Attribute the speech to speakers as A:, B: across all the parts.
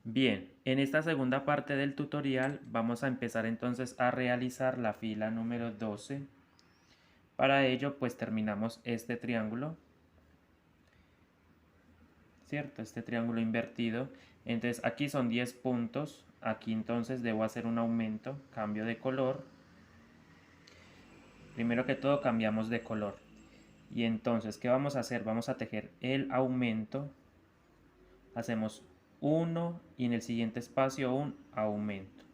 A: Bien, en esta segunda parte del tutorial vamos a empezar entonces a realizar la fila número 12. Para ello pues terminamos este triángulo, ¿cierto? Este triángulo invertido. Entonces aquí son 10 puntos, aquí entonces debo hacer un aumento, cambio de color. Primero que todo cambiamos de color. Y entonces, ¿qué vamos a hacer? Vamos a tejer el aumento. Hacemos 1 y en el siguiente espacio un aumento,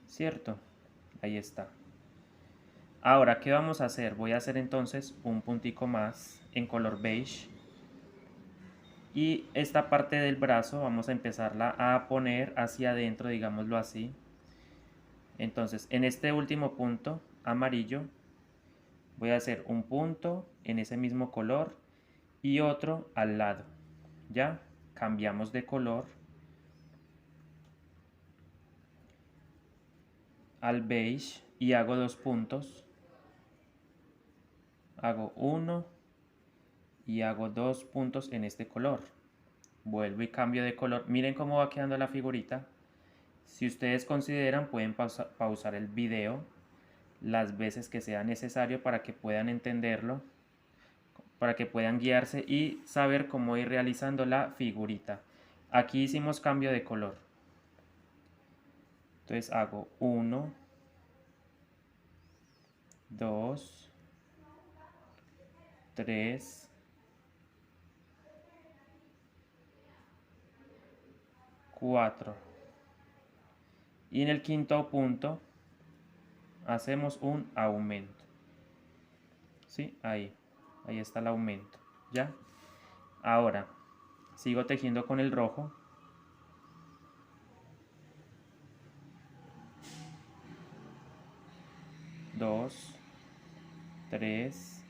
A: ¿cierto? Ahí está. Ahora, ¿qué vamos a hacer? Voy a hacer entonces un puntico más en color beige. Y esta parte del brazo vamos a empezarla a poner hacia adentro, digámoslo así. Entonces, en este último punto amarillo, voy a hacer un punto en ese mismo color y otro al lado. ¿Ya? Cambiamos de color al beige y hago dos puntos. Hago uno y hago dos puntos en este color. Vuelvo y cambio de color. Miren cómo va quedando la figurita. Si ustedes consideran, pueden pausar el video las veces que sea necesario para que puedan entenderlo, para que puedan guiarse y saber cómo ir realizando la figurita. Aquí hicimos cambio de color. Entonces hago 1, 2, 3, 4. Y en el quinto punto hacemos un aumento. ¿Sí? Ahí está el aumento. ¿Ya? Ahora, sigo tejiendo con el rojo. 2, 3,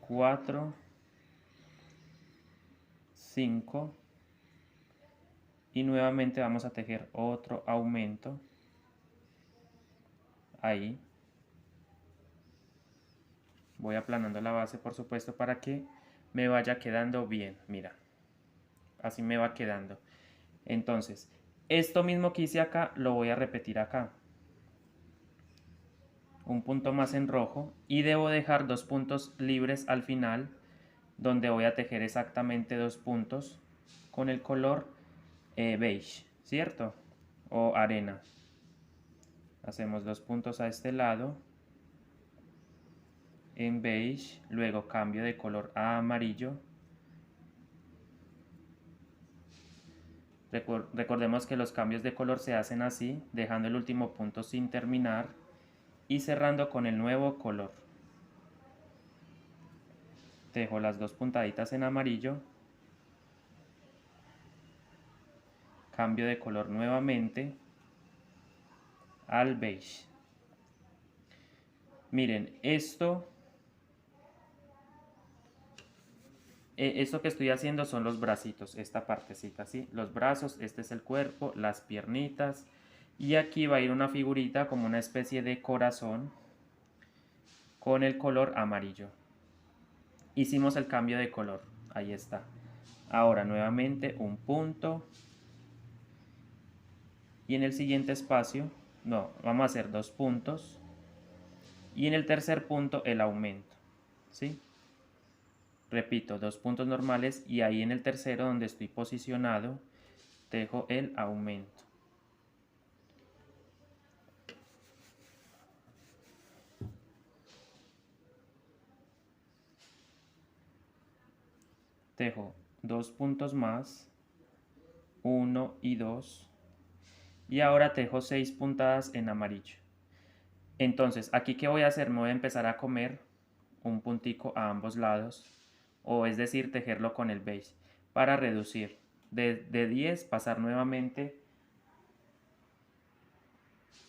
A: 4, 5 y nuevamente vamos a tejer otro aumento ahí. Voy aplanando la base, por supuesto, para que me vaya quedando bien. Mira, así me va quedando. Entonces, esto mismo que hice acá lo voy a repetir acá. Un punto más en rojo y debo dejar dos puntos libres al final, donde voy a tejer exactamente dos puntos con el color beige, ¿cierto? O arena. Hacemos dos puntos a este lado en beige, luego cambio de color a amarillo. Recordemos que los cambios de color se hacen así, dejando el último punto sin terminar y cerrando con el nuevo color. Tejo las dos puntaditas en amarillo, cambio de color nuevamente al beige. Miren, esto que estoy haciendo son los bracitos, esta partecita, ¿sí? Los brazos, este es el cuerpo, las piernitas. Y aquí va a ir una figurita como una especie de corazón con el color amarillo. Hicimos el cambio de color, ahí está. Ahora nuevamente un punto. Y en el siguiente espacio, no, vamos a hacer dos puntos. Y en el tercer punto el aumento, ¿sí? Repito, dos puntos normales y ahí en el tercero donde estoy posicionado, tejo el aumento. Tejo dos puntos más, 1 y 2, y ahora tejo 6 puntadas en amarillo. Entonces, aquí ¿qué voy a hacer? Me voy a empezar a comer un puntico a ambos lados, o es decir, tejerlo con el beige, para reducir. De 10 pasar nuevamente,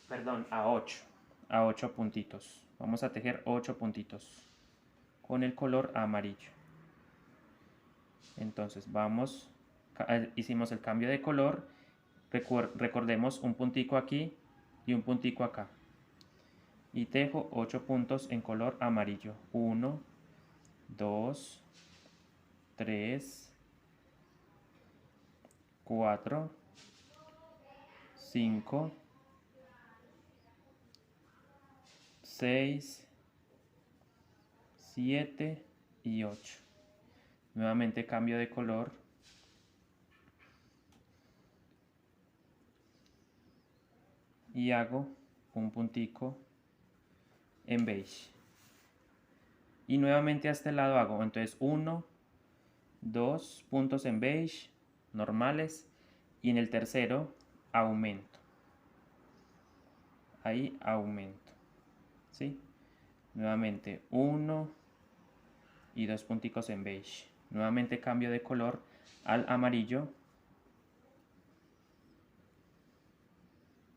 A: perdón, a 8 puntitos. Vamos a tejer 8 puntitos con el color amarillo. Entonces vamos, hicimos el cambio de color, recordemos un puntico aquí y un puntico acá. Y tejo 8 puntos en color amarillo. 1, 2, 3, 4, 5, 6, 7 y 8. Nuevamente cambio de color. Y hago un puntico en beige. Y nuevamente a este lado hago entonces 1, 2 puntos en beige normales y en el tercero aumento. Ahí aumento. ¿Sí? Nuevamente 1 y 2 punticos en beige. Nuevamente cambio de color al amarillo.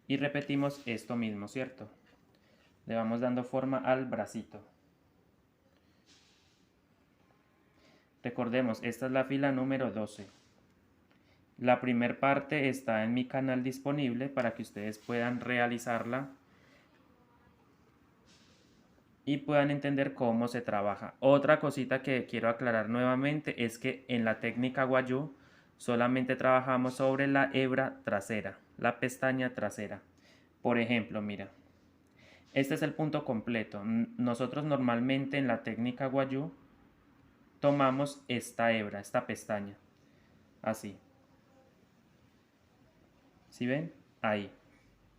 A: Y repetimos esto mismo, ¿cierto? Le vamos dando forma al bracito. Recordemos, esta es la fila número 12. La primera parte está en mi canal disponible para que ustedes puedan realizarla y puedan entender cómo se trabaja. Otra cosita que quiero aclarar nuevamente es que en la técnica Guayú solamente trabajamos sobre la hebra trasera, la pestaña trasera. Por ejemplo, mira, este es el punto completo. Nosotros normalmente en la técnica Guayú tomamos esta hebra, esta pestaña, así. ¿Sí ven? Ahí.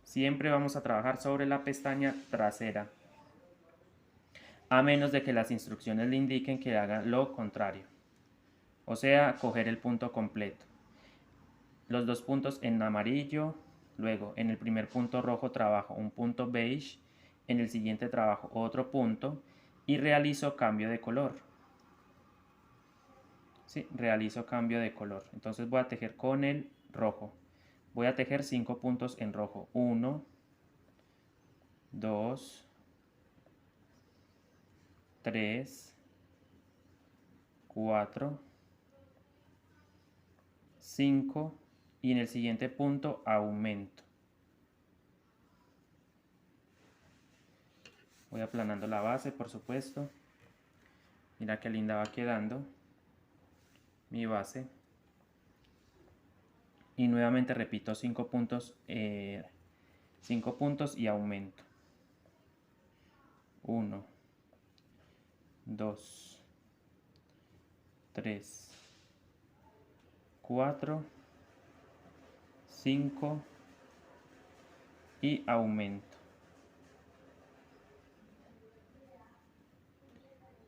A: Siempre vamos a trabajar sobre la pestaña trasera, a menos de que las instrucciones le indiquen que haga lo contrario. O sea, coger el punto completo. Los dos puntos en amarillo, luego en el primer punto rojo trabajo un punto beige, en el siguiente trabajo otro punto y realizo cambio de color. Sí, realizo cambio de color. Entonces voy a tejer con el rojo. Voy a tejer 5 puntos en rojo. 1, 2, 3, 4, 5 y en el siguiente punto aumento. Voy aplanando la base, por supuesto. Mira qué linda va quedando mi base. Y nuevamente repito 5 puntos, 5 puntos y aumento. 1, 2, 3, 4, 5 y aumento.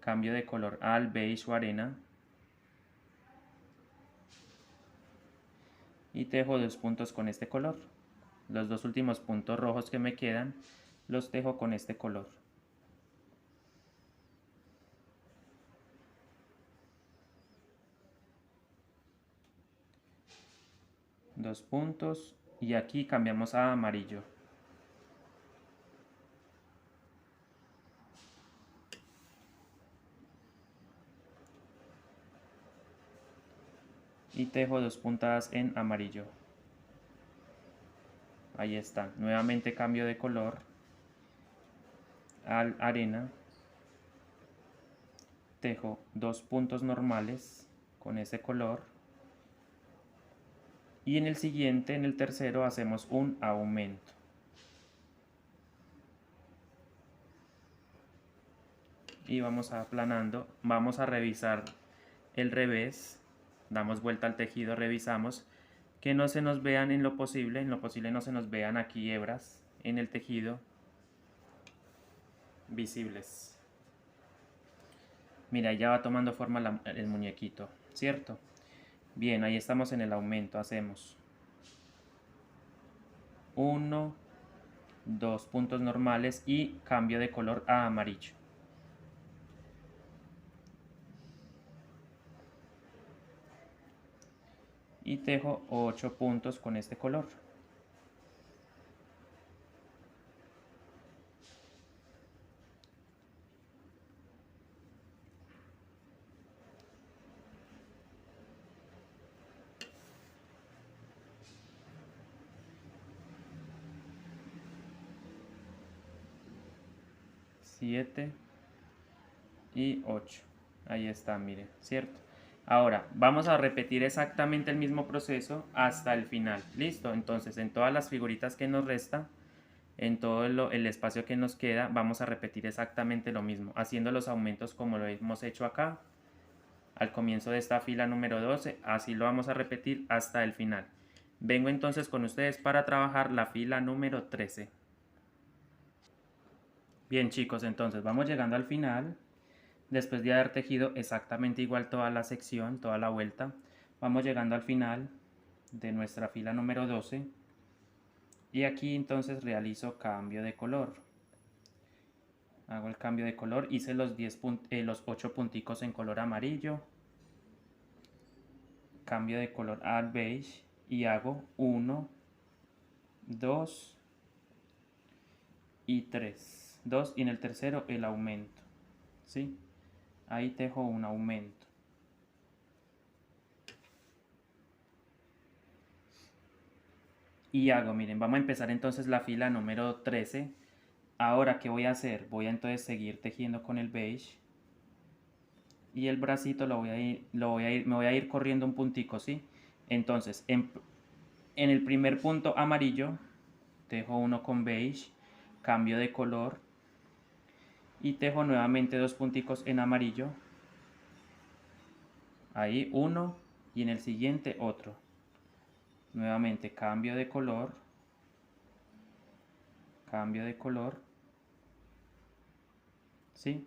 A: Cambio de color al beige o arena. Y tejo 2 puntos con este color. Los dos últimos puntos rojos que me quedan los tejo con este color. Dos puntos y aquí cambiamos a amarillo. Y tejo 2 puntadas en amarillo. Ahí está. Nuevamente cambio de color al arena. Tejo 2 puntos normales con ese color. Y en el siguiente, en el tercero, hacemos un aumento. Y vamos aplanando. Vamos a revisar el revés. Damos vuelta al tejido, revisamos que no se nos vean en lo posible no se nos vean aquí hebras en el tejido visibles. Mira, ya va tomando forma el muñequito, ¿cierto? Bien, ahí estamos en el aumento, hacemos 1, 2 puntos normales y cambio de color a amarillo. Y tejo 8 puntos con este color. Siete y 8. Ahí está, mire, ¿cierto? Ahora, vamos a repetir exactamente el mismo proceso hasta el final. ¿Listo? Entonces, en todas las figuritas que nos resta, en todo el espacio que nos queda, vamos a repetir exactamente lo mismo, haciendo los aumentos como lo hemos hecho acá, al comienzo de esta fila número 12, así lo vamos a repetir hasta el final. Vengo entonces con ustedes para trabajar la fila número 13. Bien chicos, entonces vamos llegando al final. Después de haber tejido exactamente igual toda la sección, toda la vuelta, vamos llegando al final de nuestra fila número 12. Y aquí entonces realizo cambio de color. Hago el cambio de color, hice los 8 punticos en color amarillo. Cambio de color al beige y hago 1, 2 y 3. 2 y en el tercero el aumento. ¿Sí? Ahí tejo un aumento. Y hago, miren, vamos a empezar entonces la fila número 13. Ahora, ¿qué voy a hacer? Voy a entonces seguir tejiendo con el beige. Y el bracito me voy a ir corriendo un puntico, ¿sí? Entonces, en el primer punto amarillo, tejo uno con beige, cambio de color y tejo nuevamente 2 punticos en amarillo. Ahí uno y en el siguiente otro. Nuevamente cambio de color, ¿sí?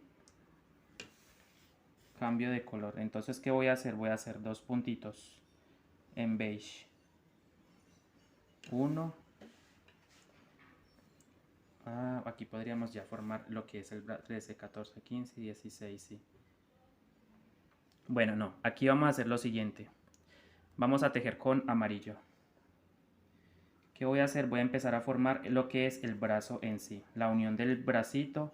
A: Cambio de color. Entonces, ¿qué voy a hacer? Voy a hacer 2 puntitos en beige. Uno. Aquí podríamos ya formar lo que es el 13, 14, 15, 16, sí. Bueno, no. Aquí vamos a hacer lo siguiente. Vamos a tejer con amarillo. ¿Qué voy a hacer? Voy a empezar a formar lo que es el brazo en sí. La unión del bracito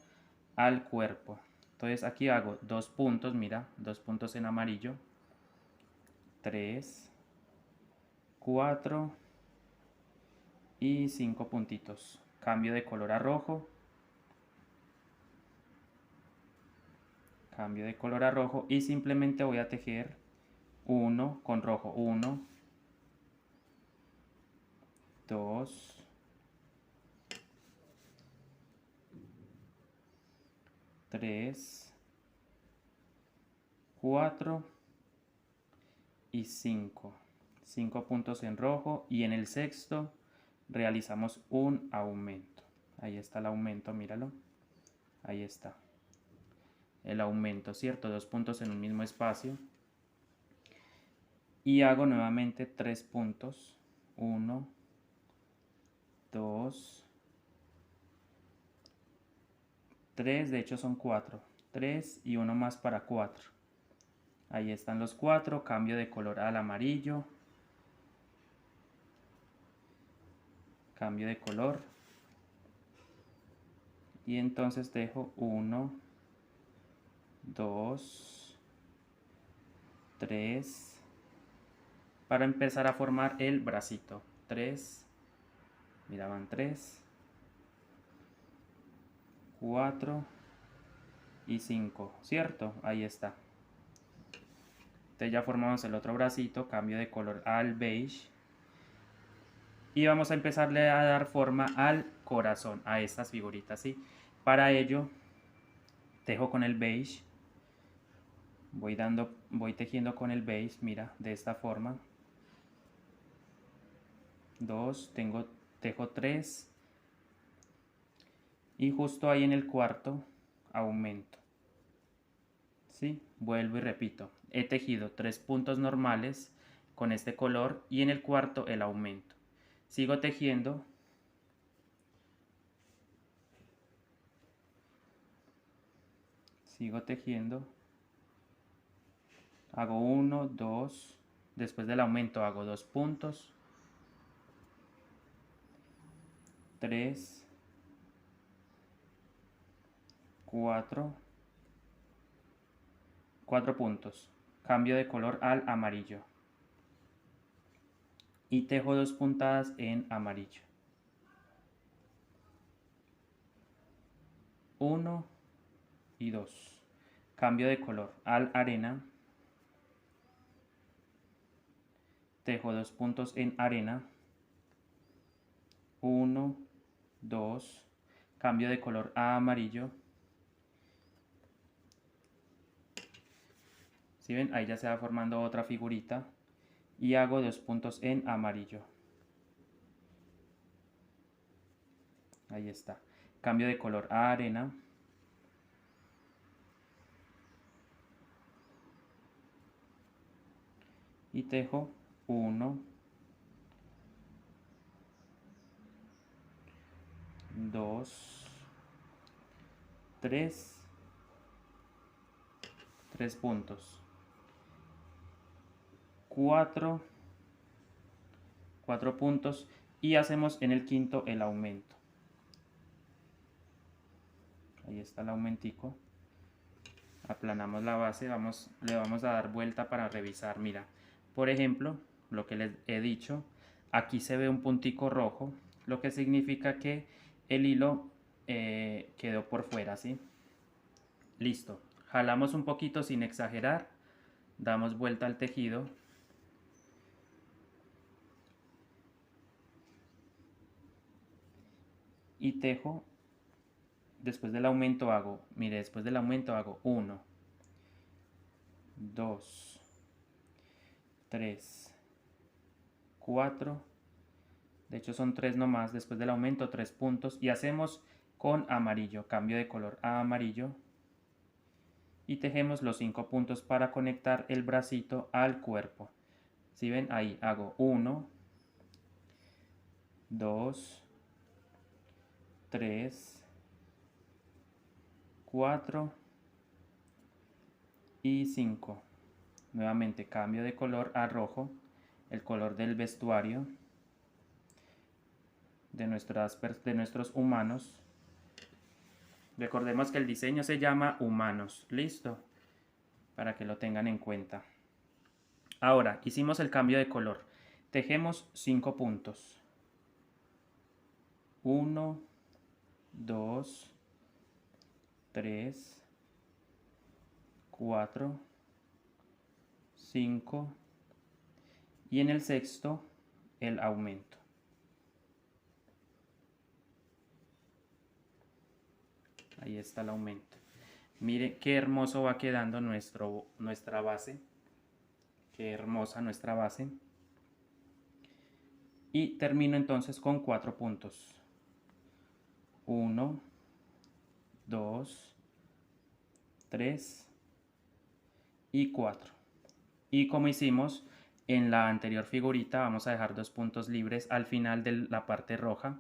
A: al cuerpo. Entonces aquí hago 2 puntos, mira, 2 puntos en amarillo. 3, 4 y 5 puntitos. Cambio de color a rojo. Cambio de color a rojo y simplemente voy a tejer 1 con rojo. 1, 2, 3, 4 y 5. 5 puntos en rojo y en el sexto realizamos un aumento. Ahí está el aumento, míralo. Ahí está. El aumento, ¿cierto? 2 puntos en un mismo espacio. Y hago nuevamente 3 puntos. 1, 2, 3, de hecho son 4. 3 y uno más para 4. Ahí están los 4, cambio de color al amarillo. Cambio de color. Y entonces dejo 1, 2, 3, para empezar a formar el bracito. 3, mira, van 3, 4 y 5, ¿cierto? Ahí está. Entonces ya formamos el otro bracito, cambio de color al beige. Y vamos a empezarle a dar forma al corazón, a estas figuritas, ¿sí? Para ello, tejo con el beige. Voy tejiendo con el beige, mira, de esta forma. 2, tejo 3. Y justo ahí en el cuarto, aumento. ¿Sí? Vuelvo y repito. He tejido 3 puntos normales con este color y en el cuarto el aumento. Sigo tejiendo. Sigo tejiendo. Hago 1, 2. Después del aumento hago 2 puntos. 3, 4. 4 puntos. Cambio de color al amarillo. Y tejo 2 puntadas en amarillo. 1 y 2. Cambio de color al arena. tejo 2 puntos en arena, 1, 2, cambio de color a amarillo. ¿Sí ven? Ahí ya se va formando otra figurita y hago 2 puntos en amarillo. Ahí está. Cambio de color a arena. Y tejo 1, 2, 3 puntos, 4 puntos y hacemos en el quinto el aumento. Ahí está el aumentico. Aplanamos la base, le vamos a dar vuelta para revisar. Mira, por ejemplo, lo que les he dicho, aquí se ve un puntico rojo, lo que significa que el hilo quedó por fuera, ¿sí? Listo. Jalamos un poquito sin exagerar, damos vuelta al tejido. Y tejo, después del aumento hago, mire, después del aumento hago 1, 2, 3, 4, de hecho son 3 nomás, después del aumento 3 puntos y hacemos con amarillo, cambio de color a amarillo y tejemos los 5 puntos para conectar el bracito al cuerpo. Si ven, ahí hago 1, 2, 3, 4 y 5. Nuevamente cambio de color a rojo, el color del vestuario de nuestros humanos. Recordemos que el diseño se llama humanos, listo, para que lo tengan en cuenta. Ahora, hicimos el cambio de color. Tejemos 5 puntos. 1, 2, 3, 4, 5 y en el sexto el aumento. Ahí está el aumento. Mire qué hermoso va quedando nuestra base. Qué hermosa nuestra base. Y termino entonces con 4 puntos. 1, 2, 3 y 4. Y como hicimos en la anterior figurita, vamos a dejar 2 puntos libres al final de la parte roja,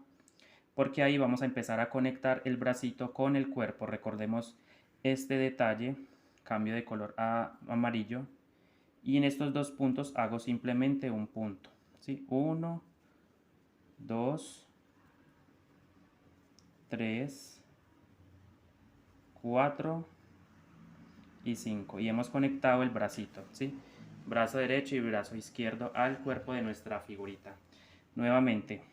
A: porque ahí vamos a empezar a conectar el bracito con el cuerpo. Recordemos este detalle, cambio de color a amarillo, y en estos 2 puntos hago simplemente un punto, ¿sí? 1, 2, 3, 4 y 5 y hemos conectado el bracito, ¿sí? Brazo derecho y brazo izquierdo al cuerpo de nuestra figurita. Nuevamente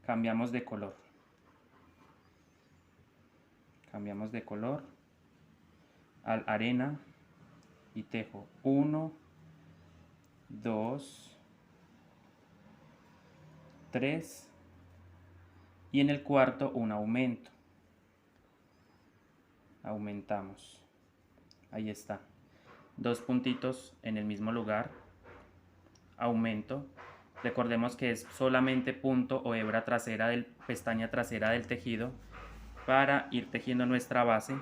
A: cambiamos de color, al arena y tejo 1, 2, 3 y en el cuarto un aumento. Aumentamos, ahí está, 2 puntitos en el mismo lugar, aumento. Recordemos que es solamente punto o hebra trasera pestaña trasera del tejido para ir tejiendo nuestra base.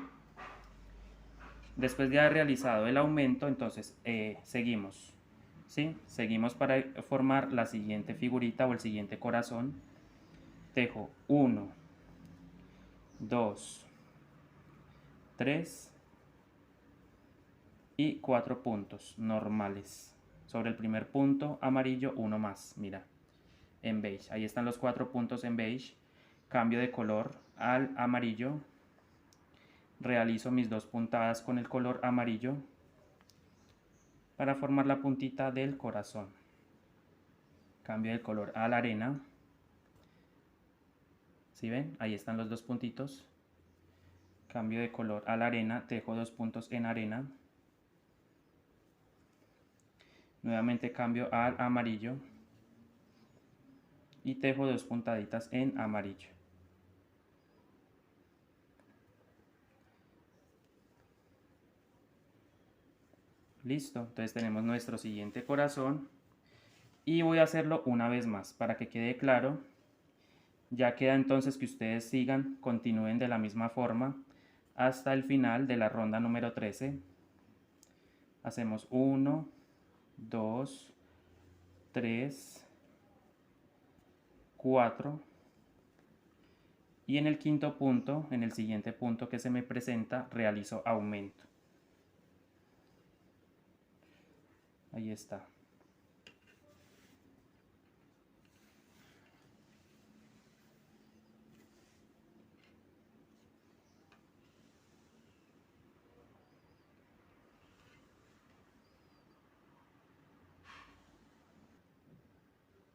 A: Después de haber realizado el aumento, entonces seguimos, ¿sí? Seguimos para formar la siguiente figurita o el siguiente corazón. Tejo 1, 2, 3 y 4 puntos normales. Sobre el primer punto amarillo, uno más, mira, en beige. Ahí están los 4 puntos en beige. Cambio de color al amarillo. Realizo mis 2 puntadas con el color amarillo para formar la puntita del corazón. Cambio de color a la arena. ¿Sí ven? Ahí están los 2 puntitos. Cambio de color a la arena, tejo 2 puntos en arena. Nuevamente cambio al amarillo y tejo 2 puntaditas en amarillo. Listo, entonces tenemos nuestro siguiente corazón y voy a hacerlo una vez más para que quede claro. Ya queda entonces que ustedes sigan, continúen de la misma forma hasta el final de la ronda número 13. Hacemos 1, 2, 3, 4 y en el quinto punto, en el siguiente punto que se me presenta, realizo aumento. Ahí está.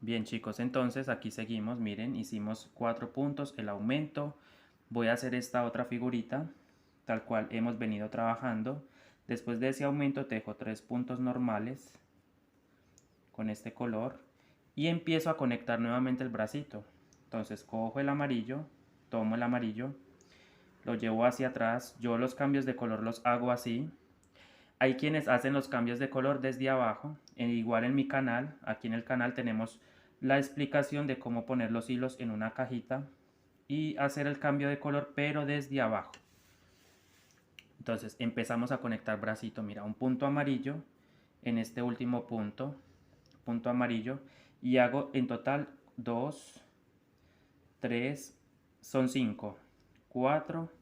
A: Bien chicos, entonces aquí seguimos, miren, hicimos 4 puntos, el aumento. Voy a hacer esta otra figurita, tal cual hemos venido trabajando. Después de ese aumento tejo 3 puntos normales con este color y empiezo a conectar nuevamente el bracito. Entonces cojo el amarillo, tomo el amarillo, lo llevo hacia atrás. Yo los cambios de color los hago así. Hay quienes hacen los cambios de color desde abajo. Igual en mi canal, aquí en el canal tenemos la explicación de cómo poner los hilos en una cajita y hacer el cambio de color pero desde abajo. Entonces empezamos a conectar bracito, mira, un punto amarillo en este último punto amarillo y hago en total 2, 3, son 5, 4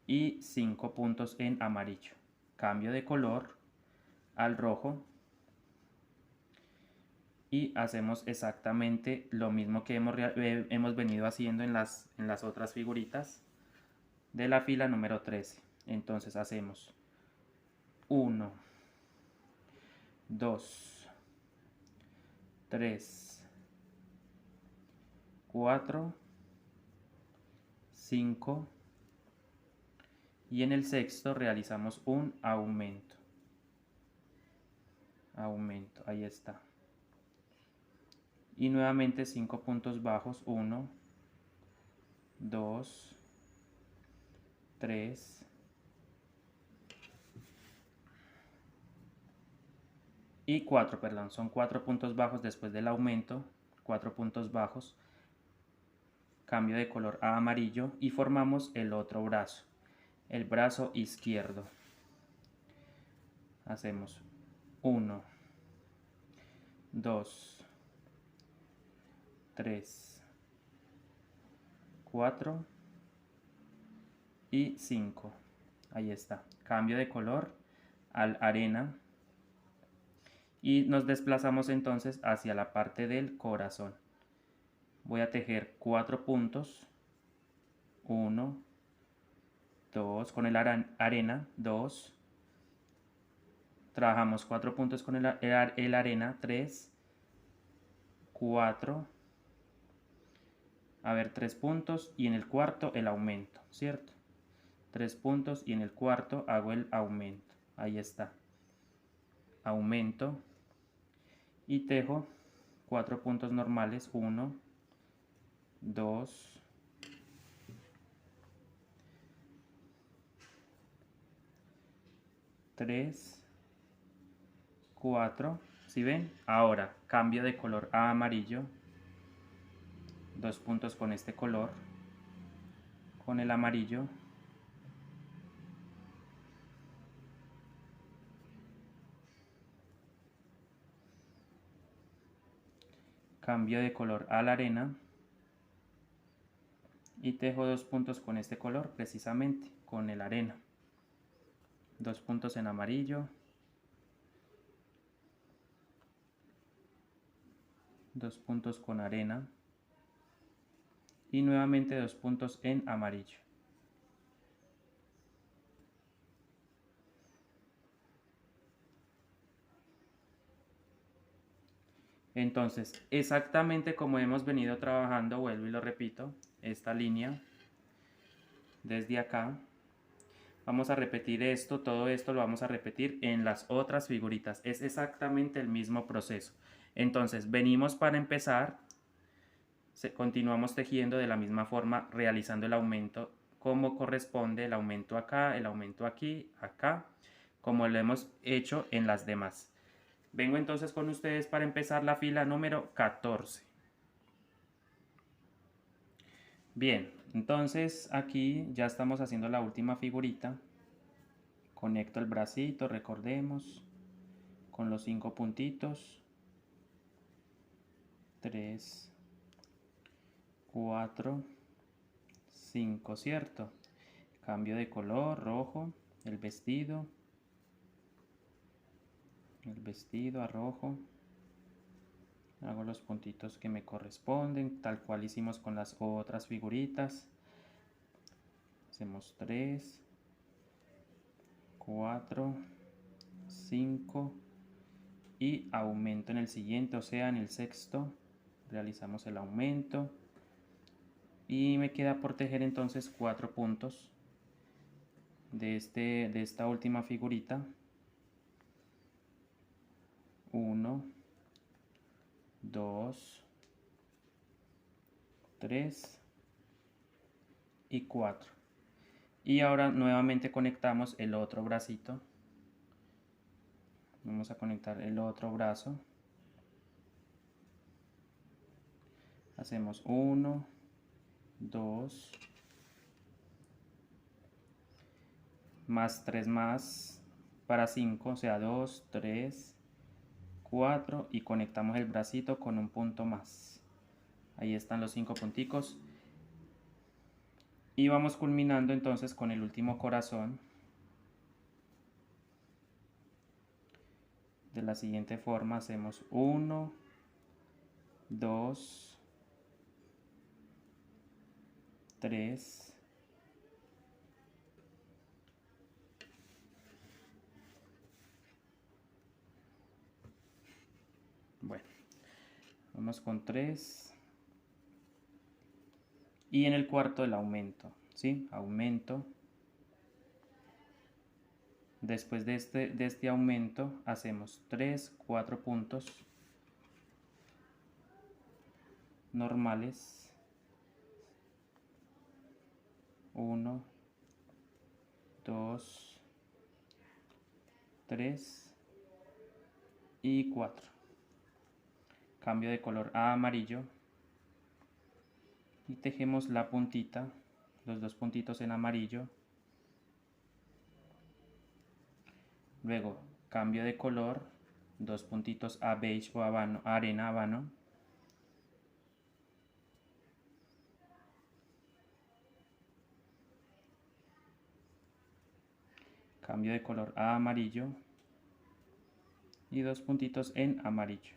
A: y 5 puntos en amarillo. Cambio de color al rojo y hacemos exactamente lo mismo que hemos venido haciendo en las otras figuritas de la fila número 13. Entonces hacemos 1, 2, 3, 4, 5 y en el sexto realizamos un aumento. Ahí está. Y nuevamente 5 puntos bajos, 1, 2, 3 y 4, perdón, son 4 puntos bajos después del aumento, 4 puntos bajos, cambio de color a amarillo y formamos el otro brazo, el brazo izquierdo. Hacemos 1, 2, 3, 4 y 5. Ahí está. Cambio de color al arena. Y nos desplazamos entonces hacia la parte del corazón. Voy a tejer 4 puntos. 1, 2, con el arena, 2. Trabajamos 4 puntos con el arena, 3, 4. A ver, 3 puntos y en el cuarto el aumento, ¿cierto? 3 puntos y en el cuarto hago el aumento. Ahí está. Aumento y tejo 4 puntos normales. 1, 2, 3, 4. ¿Sí ven? Ahora cambio de color a amarillo. 2 puntos con este color. Con el amarillo. Cambio de color a la arena y tejo 2 puntos con este color, precisamente con el arena. 2 puntos en amarillo, 2 puntos con arena y nuevamente 2 puntos en amarillo. Entonces, exactamente como hemos venido trabajando, vuelvo y lo repito, esta línea desde acá, Vamos a repetir esto, todo esto lo vamos a repetir en las otras figuritas. Es exactamente el mismo proceso. Entonces, venimos para empezar, continuamos tejiendo de la misma forma, realizando el aumento como corresponde, el aumento acá, el aumento aquí, acá, como lo hemos hecho en las demás. Vengo entonces con ustedes para empezar la fila número 14. Bien, entonces aquí ya estamos haciendo la última figurita. Conecto el bracito, recordemos, con los 5 puntitos. 3, 4, 5, ¿cierto? Cambio de color, rojo, el vestido a rojo. Hago los puntitos que me corresponden, tal cual hicimos con las otras figuritas. Hacemos 3, 4, 5 y aumento en el siguiente, o sea, en el sexto. Realizamos el aumento y me queda por tejer entonces 4 puntos de esta última figurita. 1, 2, 3 y 4. Y ahora nuevamente conectamos el otro bracito. Vamos a conectar el otro brazo. Hacemos 1, 2, más 3 más para 5, o sea 2, 3, 4 y conectamos el bracito con un punto más. Ahí están los 5 punticos. Y vamos culminando entonces con el último corazón. De la siguiente forma hacemos 1, 2, 3, bueno, vamos con 3 y en el cuarto el aumento, ¿sí? Aumento. Después de este aumento hacemos 3, 4 puntos normales. 1, 2, 3 y 4. Cambio de color a amarillo y tejemos la puntita, los 2 puntitos en amarillo. Luego cambio de color, 2 puntitos a beige o habano, arena habano. Cambio de color a amarillo y 2 puntitos en amarillo.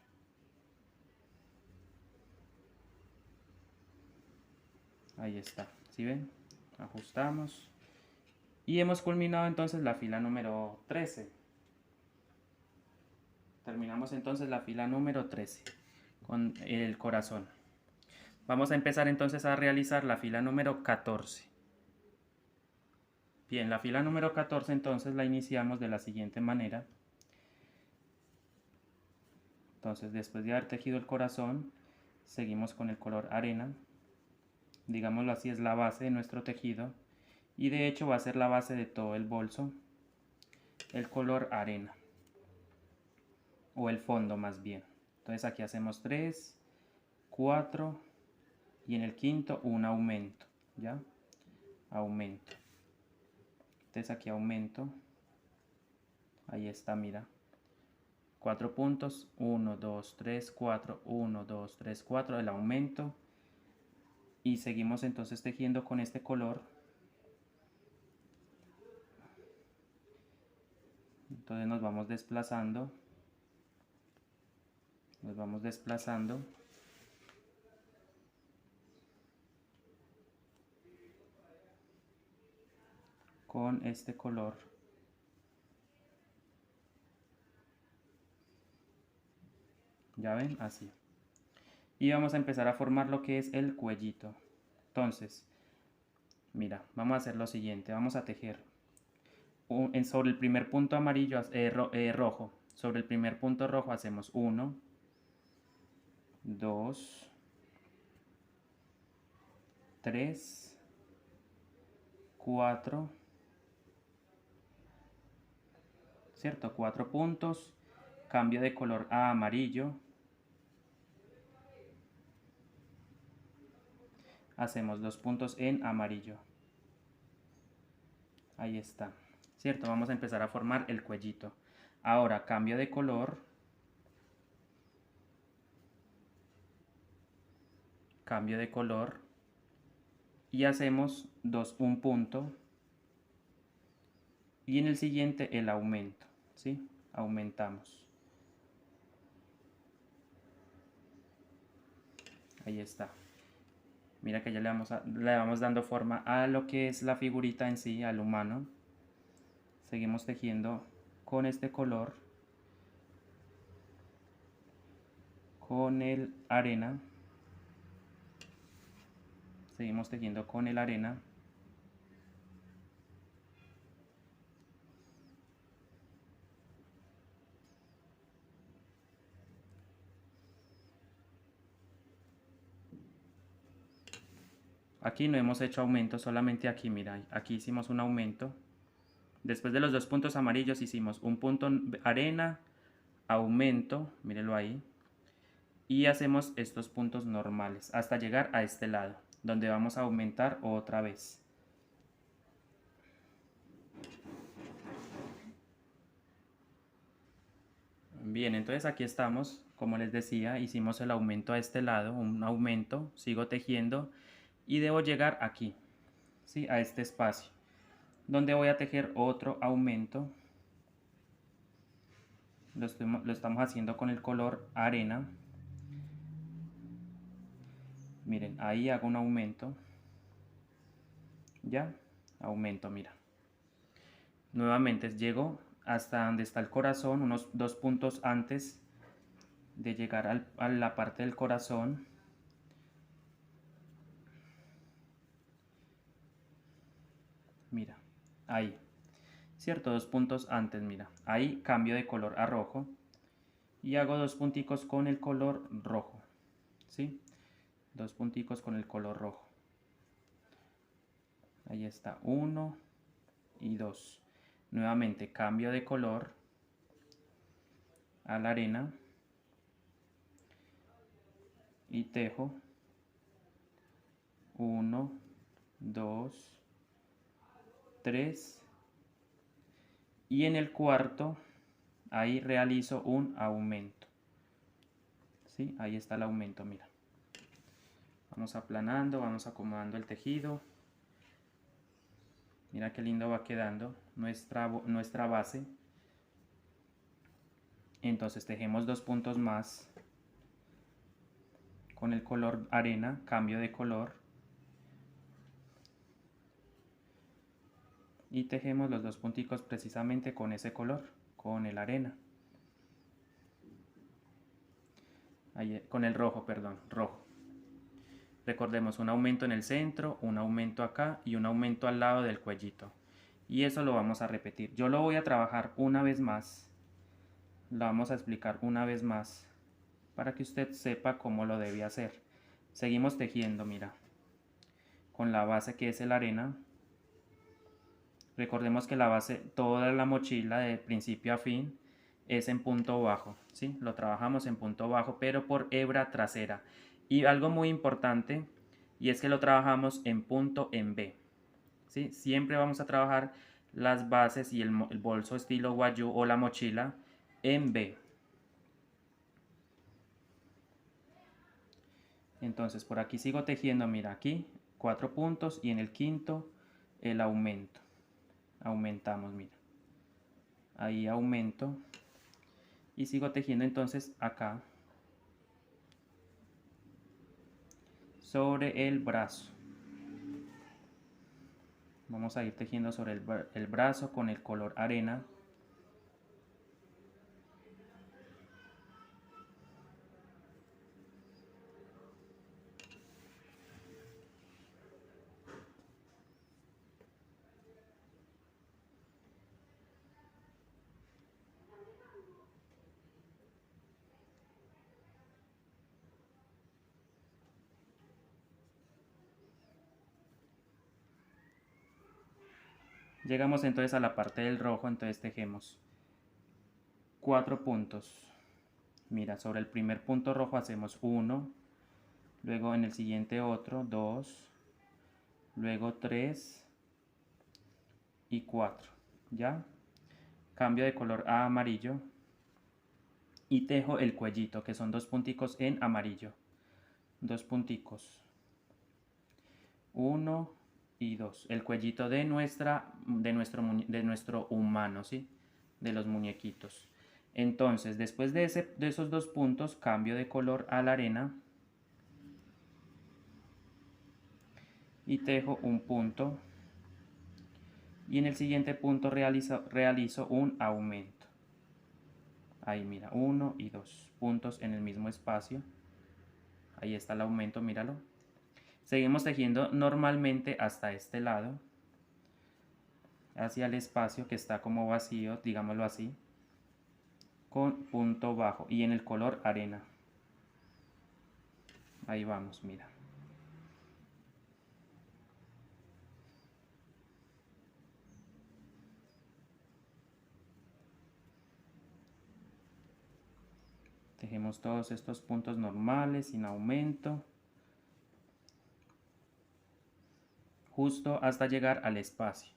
A: Ahí está, ¿sí ven? Ajustamos y hemos culminado entonces la fila número 13. Terminamos entonces la fila número 13 con el corazón. Vamos a empezar entonces a realizar la fila número 14. Bien, la fila número 14 entonces la iniciamos de la siguiente manera. Entonces después de haber tejido el corazón, seguimos con el color arena. Digámoslo así, es la base de nuestro tejido y de hecho va a ser la base de todo el bolso, el color arena o el fondo más bien. Entonces aquí hacemos 3, 4 y en el quinto un aumento, ¿ya? Aumento. Entonces aquí aumento, ahí está, mira, 4 puntos, 1, 2, 3, 4, 1, 2, 3, 4, el aumento. Y seguimos entonces tejiendo con este color. Entonces nos vamos desplazando. Nos vamos desplazando. Con este color. Ya ven, así. Y vamos a empezar a formar lo que es el cuellito. Entonces, mira, vamos a hacer lo siguiente. Vamos a tejer sobre el primer punto amarillo, rojo, sobre el primer punto rojo hacemos 1, 2, 3, 4, ¿cierto? 4 puntos, cambio de color a amarillo, hacemos 2 puntos en amarillo, ahí está, ¿cierto? Vamos a empezar a formar el cuellito. Ahora cambio de color, y hacemos un punto, y en el siguiente el aumento, ¿sí? Aumentamos. Ahí está. Mira que ya le vamos dando forma a lo que es la figurita en sí, al humano. Seguimos tejiendo con este color, con el arena. Seguimos tejiendo con el arena. Aquí no hemos hecho aumento, solamente aquí, mira, aquí hicimos un aumento. Después de los 2 puntos amarillos hicimos un punto arena, aumento, mírenlo ahí. Y hacemos estos puntos normales hasta llegar a este lado, donde vamos a aumentar otra vez. Bien, entonces aquí estamos, como les decía, hicimos el aumento a este lado, un aumento, sigo tejiendo y debo llegar aquí, ¿sí? A este espacio, donde voy a tejer otro aumento. Lo estamos haciendo con el color arena. Miren, ahí hago un aumento. Ya, aumento, mira. Nuevamente llego hasta donde está el corazón, unos 2 puntos antes de llegar a la parte del corazón. Mira, ahí. ¿Cierto? 2 puntos antes, mira. Ahí cambio de color a rojo. Y hago 2 punticos con el color rojo. ¿Sí? 2 punticos con el color rojo. Ahí está, 1 y 2. Nuevamente cambio de color a la arena. Y tejo 1, 2, 3. Y en el cuarto, ahí realizo un aumento. ¿Sí? Ahí está el aumento, mira. Vamos aplanando, vamos acomodando el tejido. Mira qué lindo va quedando nuestra base. Entonces tejemos 2 puntos más con el color arena, cambio de color. Y tejemos los 2 punticos precisamente con ese color, con el arena. Ahí, con el rojo, perdón, rojo. Recordemos un aumento en el centro, un aumento acá y un aumento al lado del cuellito. Y eso lo vamos a repetir. Yo lo voy a trabajar una vez más. Lo vamos a explicar una vez más para que usted sepa cómo lo debe hacer. Seguimos tejiendo, mira, con la base que es el arena. Recordemos que la base, toda la mochila de principio a fin es en punto bajo, ¿sí? Lo trabajamos en punto bajo, pero por hebra trasera. Y algo muy importante, y es que lo trabajamos en punto en B, ¿sí? Siempre vamos a trabajar las bases y el bolso estilo guayú o la mochila en B. Entonces por aquí sigo tejiendo, mira, aquí 4 puntos y en el quinto el aumento. Aumentamos, mira. Ahí aumento. Y sigo tejiendo entonces acá. Sobre el brazo. Vamos a ir tejiendo sobre el brazo con el color arena. Llegamos entonces a la parte del rojo, entonces tejemos 4 puntos. Mira, sobre el primer punto rojo hacemos 1, luego en el siguiente otro, 2, luego 3 y 4, ¿ya? Cambio de color a amarillo y tejo el cuellito, que son 2 punticos en amarillo. 2 punticos. 1 y 2. El cuellito de nuestro humano, ¿sí? De los muñequitos. Entonces, después de esos 2 puntos, cambio de color a la arena y tejo un punto. Y en el siguiente punto realizo un aumento. Ahí mira, 1 y 2 puntos en el mismo espacio. Ahí está el aumento, míralo. Seguimos tejiendo normalmente hasta este lado, hacia el espacio que está como vacío, digámoslo así, con punto bajo y en el color arena. Ahí vamos, mira. Tejemos todos estos puntos normales, sin aumento, justo hasta llegar al espacio.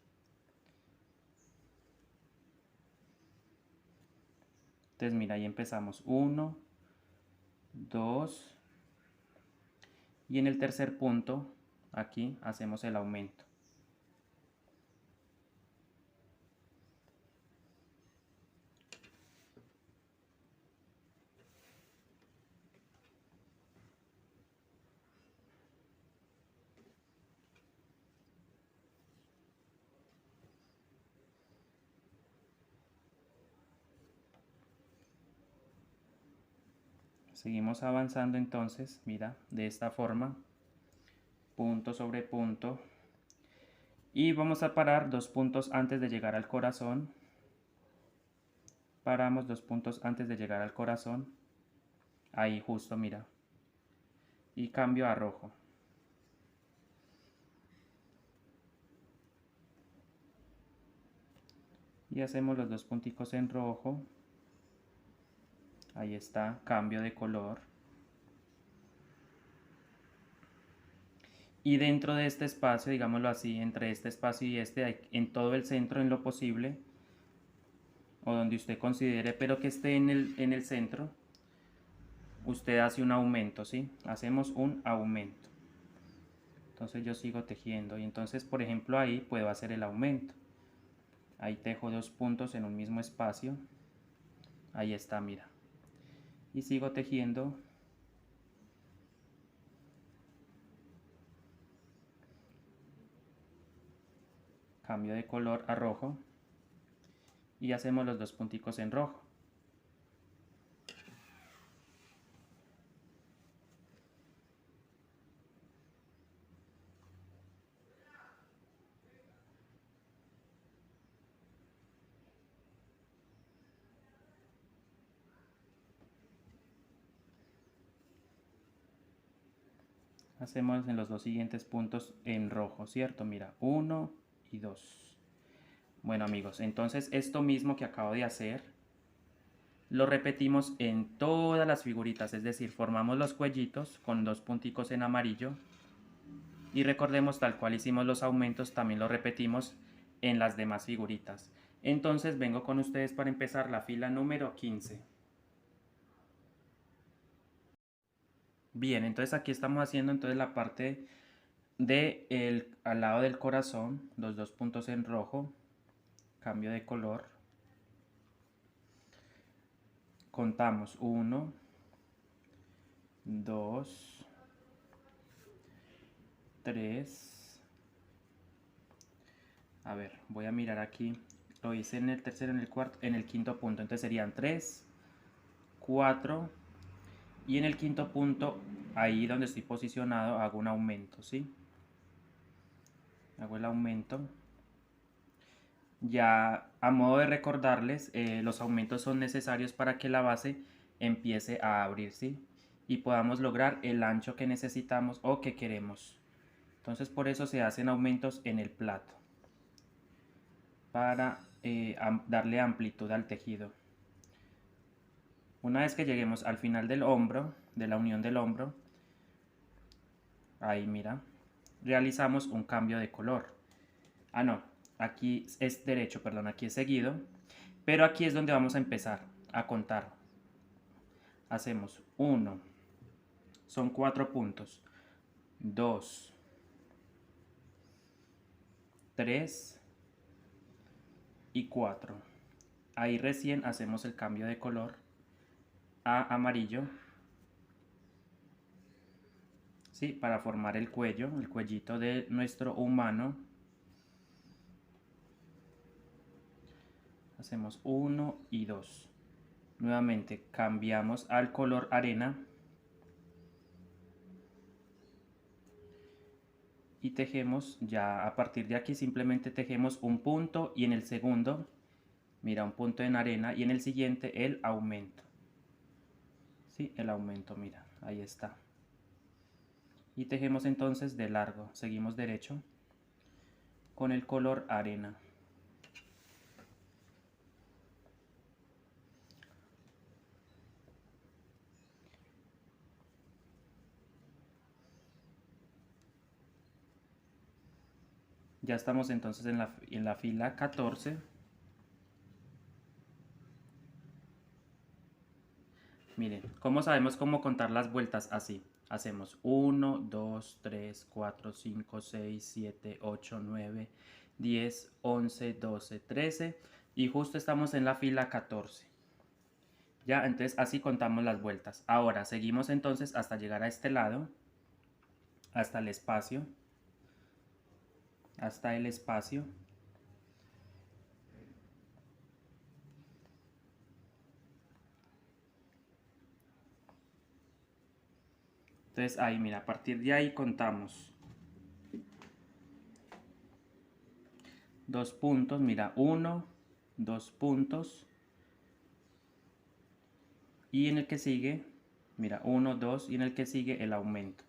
A: Entonces mira, ahí empezamos 1, 2, y en el tercer punto, aquí hacemos el aumento. Seguimos avanzando entonces, mira, de esta forma, punto sobre punto. Y vamos a parar 2 puntos antes de llegar al corazón. Paramos 2 puntos antes de llegar al corazón. Ahí justo, mira. Y cambio a rojo. Y hacemos los 2 punticos en rojo. Ahí está, cambio de color. Y dentro de este espacio, digámoslo así, entre este espacio y este, en todo el centro en lo posible, o donde usted considere, pero que esté en el centro, usted hace un aumento, ¿sí? Hacemos un aumento. Entonces yo sigo tejiendo y entonces, por ejemplo, ahí puedo hacer el aumento. Ahí tejo 2 puntos en un mismo espacio. Ahí está, mira. Y sigo tejiendo. Cambio de color a rojo. Y hacemos los 2 punticos en rojo. Hacemos en los 2 siguientes puntos en rojo, ¿cierto? Mira, 1 y 2. Bueno amigos, entonces esto mismo que acabo de hacer, lo repetimos en todas las figuritas, es decir, formamos los cuellitos con 2 punticos en amarillo. Y recordemos, tal cual hicimos los aumentos, también lo repetimos en las demás figuritas. Entonces vengo con ustedes para empezar la fila número 15. Bien, entonces aquí estamos haciendo entonces la parte al lado del corazón, los 2 puntos en rojo, cambio de color. Contamos 1, 2, 3. A ver, voy a mirar aquí. Lo hice en el tercero, en el cuarto, en el quinto punto. Entonces serían 3, 4. Y en el quinto punto, ahí donde estoy posicionado, hago un aumento, ¿sí? Hago el aumento. Ya a modo de recordarles, los aumentos son necesarios para que la base empiece a abrir, ¿sí? Y podamos lograr el ancho que necesitamos o que queremos. Entonces por eso se hacen aumentos en el plato. para darle amplitud al tejido. Una vez que lleguemos al final del hombro, de la unión del hombro, ahí mira, realizamos un cambio de color. Ah, no, aquí es derecho, perdón, aquí es seguido, pero aquí es donde vamos a empezar a contar. Hacemos 1, son 4 puntos, 2, 3 y 4. Ahí recién hacemos el cambio de color a amarillo, ¿sí? Para formar el cuello, el cuellito de nuestro humano. Hacemos 1 y 2. Nuevamente cambiamos al color arena y tejemos ya a partir de aquí. Simplemente tejemos un punto y en el segundo, mira, un punto en arena y en el siguiente el aumento. Sí, el aumento, mira, ahí está. Y tejemos entonces de largo, seguimos derecho con el color arena. Ya estamos entonces en la fila 14. Miren, ¿cómo sabemos cómo contar las vueltas? Así. Hacemos 1, 2, 3, 4, 5, 6, 7, 8, 9, 10, 11, 12, 13 y justo estamos en la fila 14. Ya, entonces así contamos las vueltas. Ahora seguimos entonces hasta llegar a este lado, hasta el espacio. Hasta el espacio. Entonces ahí, mira, a partir de ahí contamos 2 puntos, mira, 1, 2 puntos. Y en el que sigue, mira, 1, 2 y en el que sigue el aumento.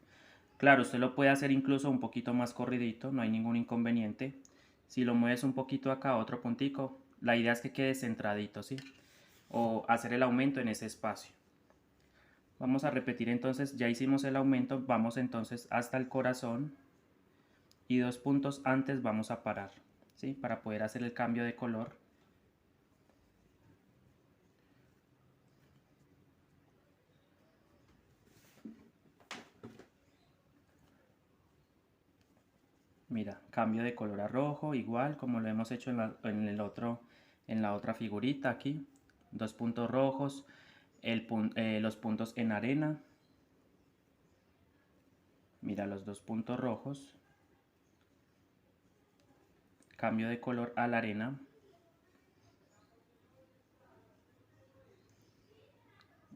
A: Claro, usted lo puede hacer incluso un poquito más corridito, no hay ningún inconveniente. Si lo mueves un poquito acá, otro puntico, la idea es que quede centradito, ¿sí? O hacer el aumento en ese espacio. Vamos a repetir entonces, ya hicimos el aumento, vamos entonces hasta el corazón y 2 puntos antes vamos a parar, ¿sí? Para poder hacer el cambio de color. Mira, cambio de color a rojo, igual como lo hemos hecho en la otra figurita aquí. 2 puntos rojos, los puntos en arena. Mira los 2 puntos rojos. Cambio de color a la arena.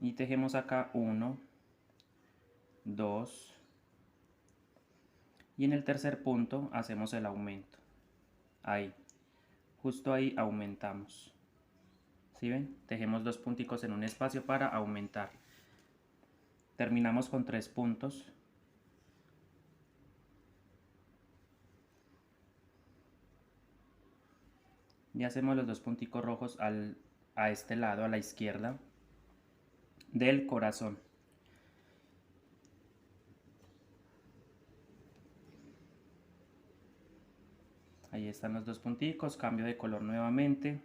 A: Y tejemos acá 1, 2. Y en el tercer punto hacemos el aumento. Ahí. Justo ahí aumentamos. ¿Sí ven? Tejemos 2 punticos en un espacio para aumentar. Terminamos con 3 puntos. Y hacemos los 2 punticos rojos a este lado, a la izquierda del corazón. Ahí están los 2 punticos, cambio de color nuevamente.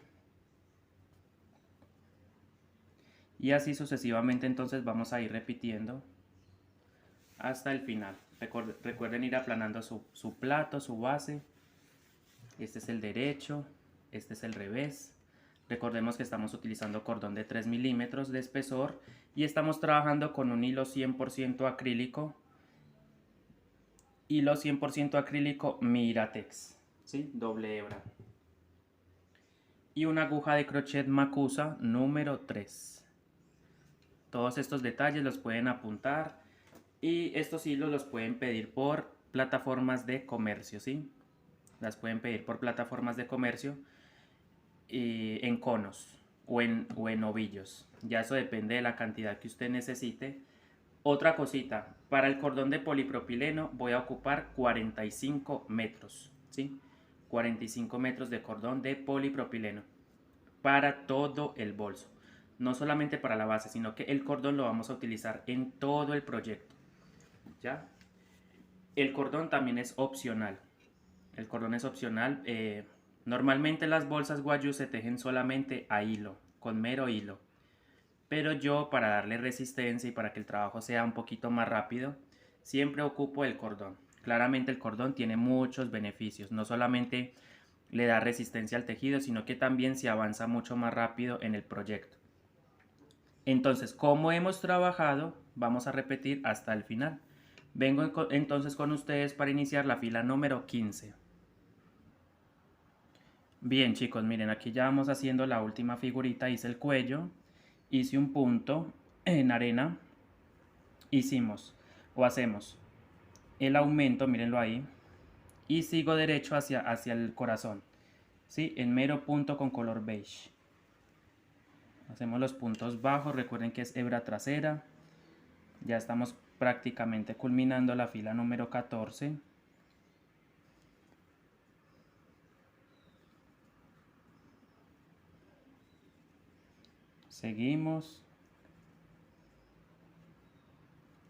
A: Y así sucesivamente entonces vamos a ir repitiendo hasta el final. Recuerden ir aplanando su plato, su base. Este es el derecho, este es el revés. Recordemos que estamos utilizando cordón de 3 milímetros de espesor y estamos trabajando con un hilo 100% acrílico. Hilo 100% acrílico Miratex, ¿sí? Doble hebra. Y una aguja de crochet Macusa número 3. Todos estos detalles los pueden apuntar y estos hilos los pueden pedir por plataformas de comercio, ¿sí? Las pueden pedir por plataformas de comercio en conos o en ovillos. Ya eso depende de la cantidad que usted necesite. Otra cosita, para el cordón de polipropileno voy a ocupar 45 metros, ¿sí? 45 metros de cordón de polipropileno para todo el bolso. No solamente para la base, sino que el cordón lo vamos a utilizar en todo el proyecto. ¿Ya? El cordón también es opcional. El cordón es opcional. Normalmente las bolsas guayú se tejen solamente a hilo, con mero hilo. Pero yo, para darle resistencia y para que el trabajo sea un poquito más rápido, siempre ocupo el cordón. Claramente el cordón tiene muchos beneficios. No solamente le da resistencia al tejido, sino que también se avanza mucho más rápido en el proyecto. Entonces, como hemos trabajado, vamos a repetir hasta el final. Vengo entonces con ustedes para iniciar la fila número 15. Bien, chicos, miren, aquí ya vamos haciendo la última figurita. Hice el cuello, hice un punto en arena, hicimos o hacemos el aumento, mírenlo ahí, y sigo derecho hacia el corazón, ¿sí? En mero punto con color beige. Hacemos los puntos bajos, recuerden que es hebra trasera. Ya estamos prácticamente culminando la fila número 14. Seguimos.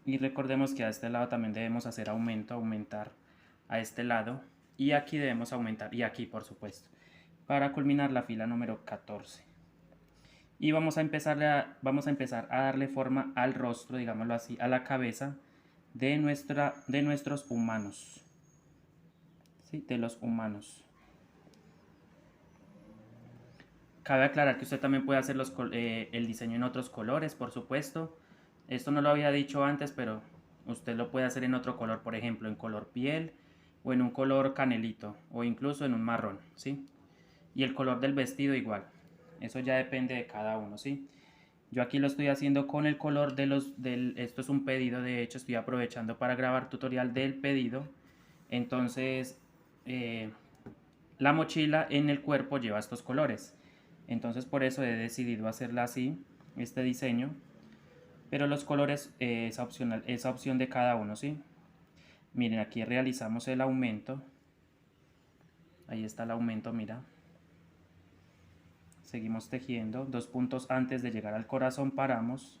A: Y recordemos que a este lado también debemos hacer aumentar a este lado. Y aquí debemos aumentar, y aquí por supuesto, para culminar la fila número 14. Y vamos a empezar a darle forma al rostro, digámoslo así, a la cabeza de nuestros humanos. ¿Sí? De los humanos. Cabe aclarar que usted también puede hacer el diseño en otros colores, por supuesto. Esto no lo había dicho antes, pero usted lo puede hacer en otro color, por ejemplo, en color piel o en un color canelito o incluso en un marrón, ¿sí? Y el color del vestido igual. Eso ya depende de cada uno, ¿sí? Yo aquí lo estoy haciendo con el color esto es un pedido, de hecho estoy aprovechando para grabar tutorial del pedido. Entonces, la mochila en el cuerpo lleva estos colores. Entonces por eso he decidido hacerla así, este diseño. Pero los colores es opcional, esa opción de cada uno, ¿sí? Miren, aquí realizamos el aumento. Ahí está el aumento, mira. Seguimos tejiendo. 2 puntos antes de llegar al corazón paramos.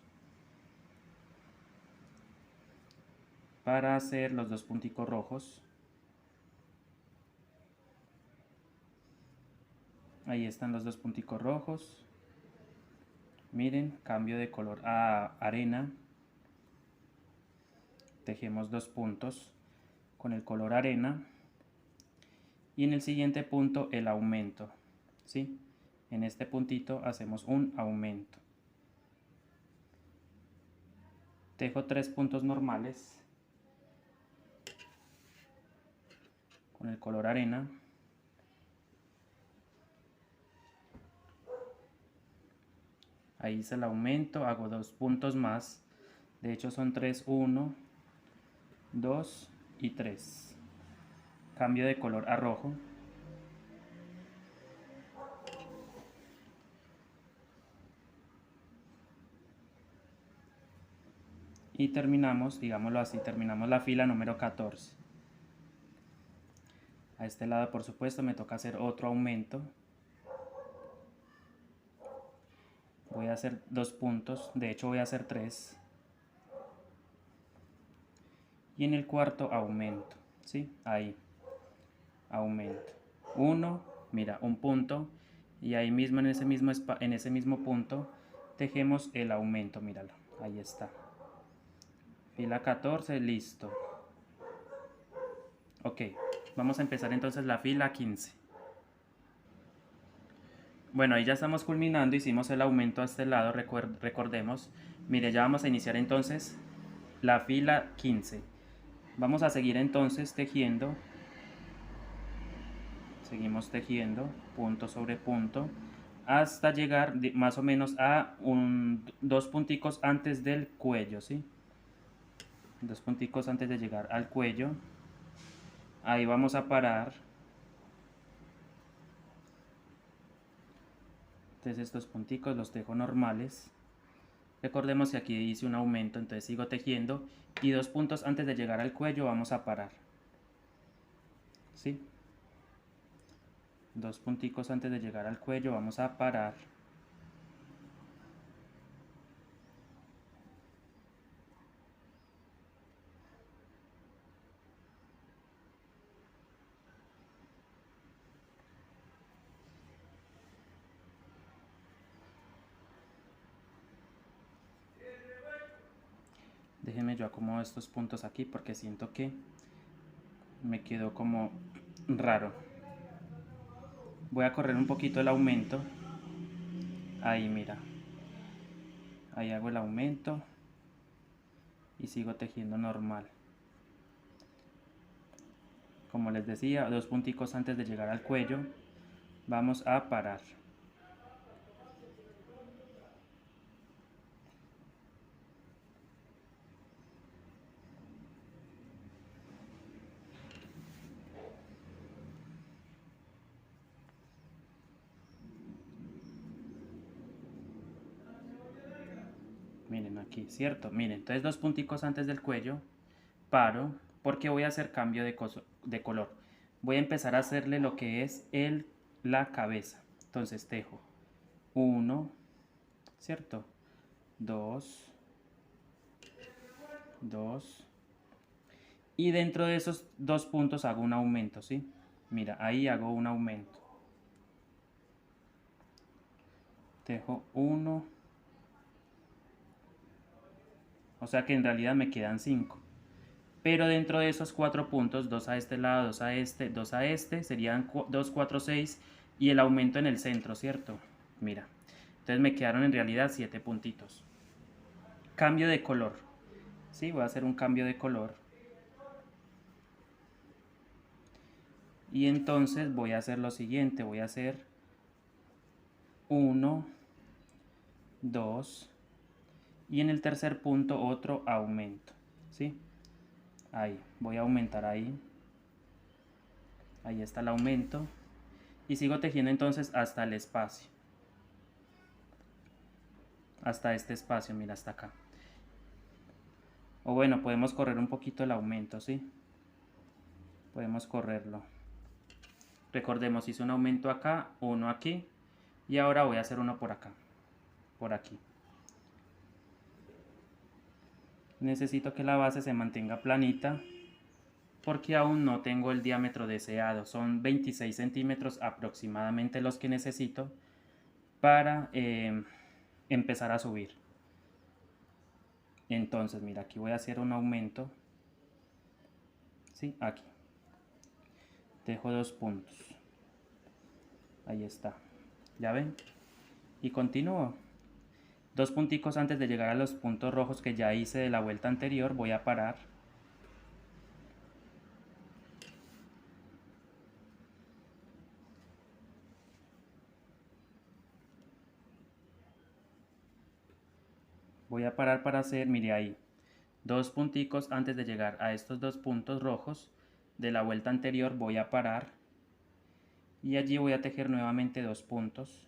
A: Para hacer los 2 punticos rojos. Ahí están los 2 punticos rojos. Miren, cambio de color a arena. Tejemos 2 puntos con el color arena. Y en el siguiente punto el aumento, ¿sí? En este puntito hacemos un aumento. Tejo 3 puntos normales con el color arena. Ahí hice el aumento, hago 2 puntos más. De hecho son 3, 1, 2 y 3. Cambio de color a rojo. Y terminamos, digámoslo así, terminamos la fila número 14. A este lado, por supuesto, me toca hacer otro aumento. Voy a hacer 2 puntos, de hecho voy a hacer 3. Y en el cuarto aumento, ¿sí? Ahí, aumento. 1, mira, un punto. Y ahí mismo, en ese mismo punto, tejemos el aumento, míralo. Ahí está. Fila 14, listo. Ok, vamos a empezar entonces la fila 15. Bueno, ahí ya estamos culminando, hicimos el aumento a este lado, recordemos. Mire, ya vamos a iniciar entonces la fila 15. Vamos a seguir entonces tejiendo. Seguimos tejiendo punto sobre punto hasta llegar más o menos a 2 punticos antes del cuello, ¿sí? 2 punticos antes de llegar al cuello. Ahí vamos a parar. Entonces estos punticos los tejo normales. Recordemos que aquí hice un aumento, entonces sigo tejiendo y 2 puntos antes de llegar al cuello vamos a parar, ¿sí? 2 punticos antes de llegar al cuello, vamos a parar. Déjenme yo acomodo estos puntos aquí porque siento que me quedó como raro. Voy a correr un poquito el aumento. Ahí, mira. Ahí hago el aumento y sigo tejiendo normal. Como les decía, 2 punticos antes de llegar al cuello, vamos a parar. Miren aquí, ¿cierto? Miren, entonces 2 punticos antes del cuello, paro, porque voy a hacer cambio de color. Voy a empezar a hacerle lo que es la cabeza. Entonces tejo 1, ¿cierto? 2, 2. Y dentro de esos 2 puntos hago un aumento, ¿sí? Mira, ahí hago un aumento. Tejo 1. O sea que en realidad me quedan 5. Pero dentro de esos 4 puntos, 2 a este lado, 2 a este, 2 a este, serían 2, 4, 6 y el aumento en el centro, ¿cierto? Mira, entonces me quedaron en realidad 7 puntitos. Cambio de color. Sí, voy a hacer un cambio de color. Y entonces voy a hacer lo siguiente, voy a hacer 1, 2 y en el tercer punto otro aumento, ¿sí? Ahí, voy a aumentar ahí. Ahí está el aumento. Y sigo tejiendo entonces hasta el espacio. Hasta este espacio, mira, hasta acá. O bueno, podemos correr un poquito el aumento, ¿sí? Podemos correrlo. Recordemos, hice un aumento acá, uno aquí. Y ahora voy a hacer uno por acá. Por aquí. Necesito que la base se mantenga planita, porque aún no tengo el diámetro deseado. Son 26 centímetros aproximadamente los que necesito para empezar a subir. Entonces, mira, aquí voy a hacer un aumento. ¿Sí? Aquí. Dejo 2 puntos. Ahí está. ¿Ya ven? Y continúo. 2 punticos antes de llegar a los puntos rojos que ya hice de la vuelta anterior, voy a parar. Voy a parar para hacer, mire ahí, 2 punticos antes de llegar a estos 2 puntos rojos de la vuelta anterior, voy a parar. Y allí voy a tejer nuevamente 2 puntos.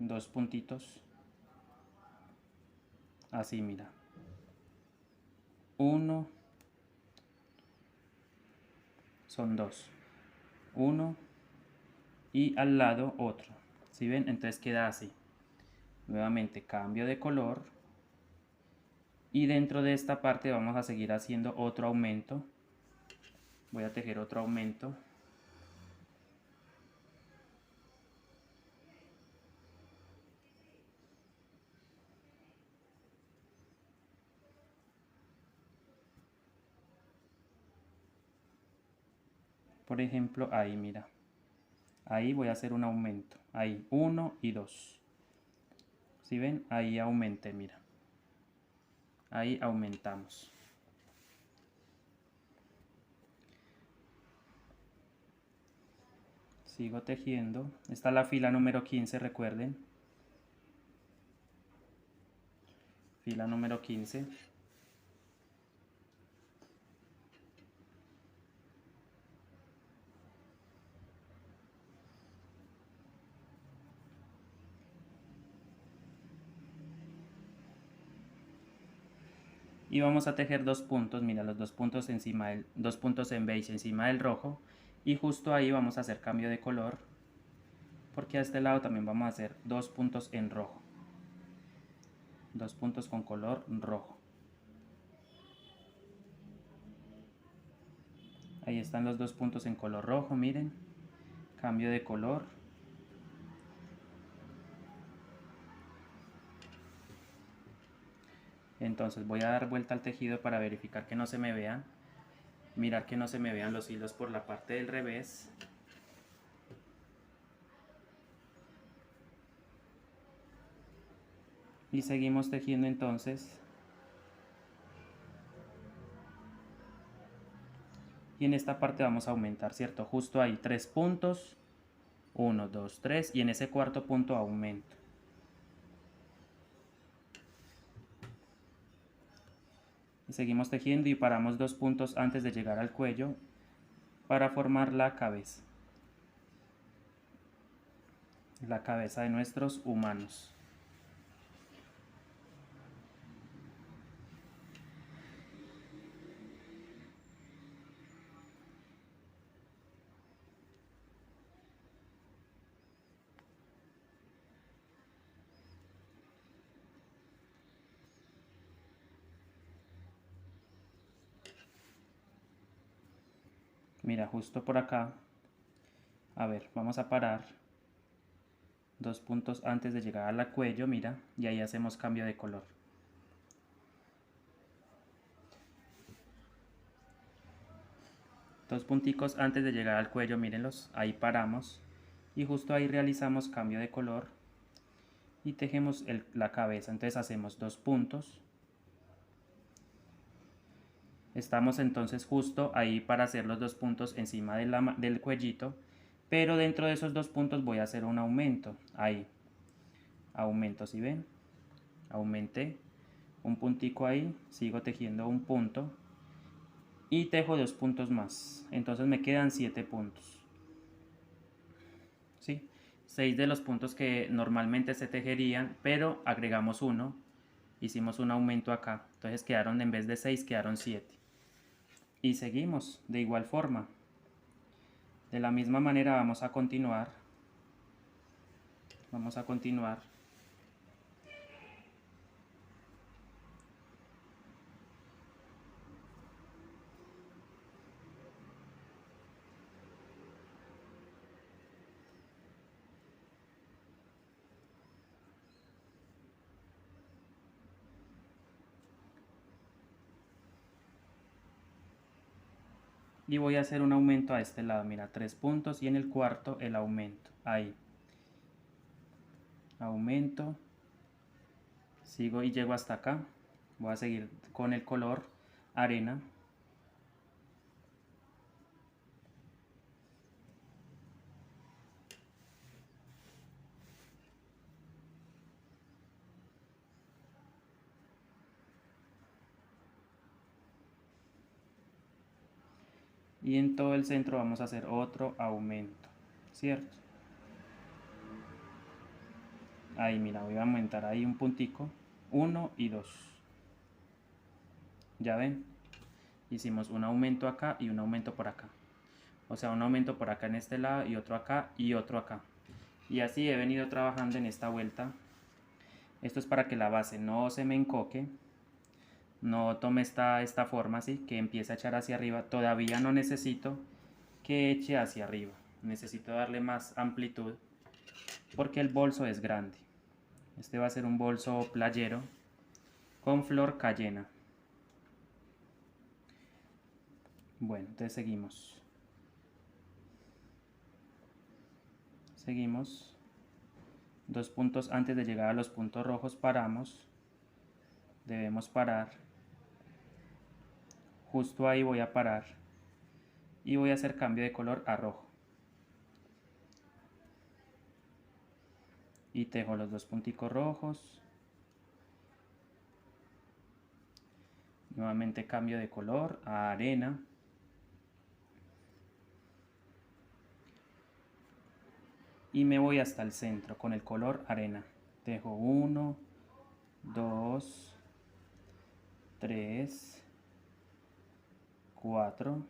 A: 2 puntitos. Así, mira. 1. Son 2. 1. Y al lado otro. ¿Sí ven? Entonces queda así. Nuevamente cambio de color. Y dentro de esta parte vamos a seguir haciendo otro aumento. Voy a tejer otro aumento. Por ejemplo, ahí, mira. Ahí voy a hacer un aumento. Ahí, 1 y 2. ¿Sí ven? Ahí aumenté, mira. Ahí aumentamos. Sigo tejiendo. Esta es la fila número 15, recuerden. Fila número 15. Y vamos a tejer 2 puntos, mira, los 2 puntos encima 2 puntos en beige encima del rojo, y justo ahí vamos a hacer cambio de color, porque a este lado también vamos a hacer 2 puntos en rojo, 2 puntos con color rojo. Ahí están los 2 puntos en color rojo, miren, cambio de color. Entonces voy a dar vuelta al tejido para verificar que no se me vean, mirar que no se me vean los hilos por la parte del revés. Y seguimos tejiendo entonces. Y en esta parte vamos a aumentar, ¿cierto? Justo ahí 3 puntos, 1, 2, 3, y en ese cuarto punto aumento. Y seguimos tejiendo y paramos 2 puntos antes de llegar al cuello para formar la cabeza de nuestros humanos. Mira, justo por acá, a ver, vamos a parar 2 puntos antes de llegar al cuello, mira, y ahí hacemos cambio de color. Dos punticos antes de llegar al cuello, mírenlos, ahí paramos y justo ahí realizamos cambio de color y tejemos la cabeza. Entonces hacemos 2 puntos. Estamos entonces justo ahí para hacer los 2 puntos encima del cuellito, pero dentro de esos 2 puntos voy a hacer un aumento. Ahí, aumento, ¿sí ven? Aumenté un puntico ahí, sigo tejiendo un punto y tejo 2 puntos más. Entonces me quedan 7 puntos. ¿Sí? 6 de los puntos que normalmente se tejerían, pero agregamos uno, hicimos un aumento acá, entonces quedaron, en vez de 6 quedaron 7. Y seguimos de igual forma. De la misma manera vamos a continuar. Vamos a continuar. Y voy a hacer un aumento a este lado, mira, 3 puntos y en el cuarto el aumento, ahí. Aumento. Sigo y llego hasta acá. Voy a seguir con el color arena. Y en todo el centro vamos a hacer otro aumento, ¿cierto? Ahí, mira, voy a aumentar ahí un puntico, 1 y 2. ¿Ya ven? Hicimos un aumento acá y un aumento por acá. O sea, un aumento por acá en este lado y otro acá y otro acá. Y así he venido trabajando en esta vuelta. Esto es para que la base no se me encoque, no tome esta forma así, que empiece a echar hacia arriba. Todavía no necesito que eche hacia arriba. Necesito darle más amplitud porque el bolso es grande. Este va a ser un bolso playero con flor cayena. Bueno, entonces seguimos. Seguimos. 2 puntos antes de llegar a los puntos rojos paramos. Debemos parar. Justo ahí voy a parar. Y voy a hacer cambio de color a rojo. Y tejo los 2 punticos rojos. Nuevamente cambio de color a arena. Y me voy hasta el centro con el color arena. Tejo 1, 2, 3, 4,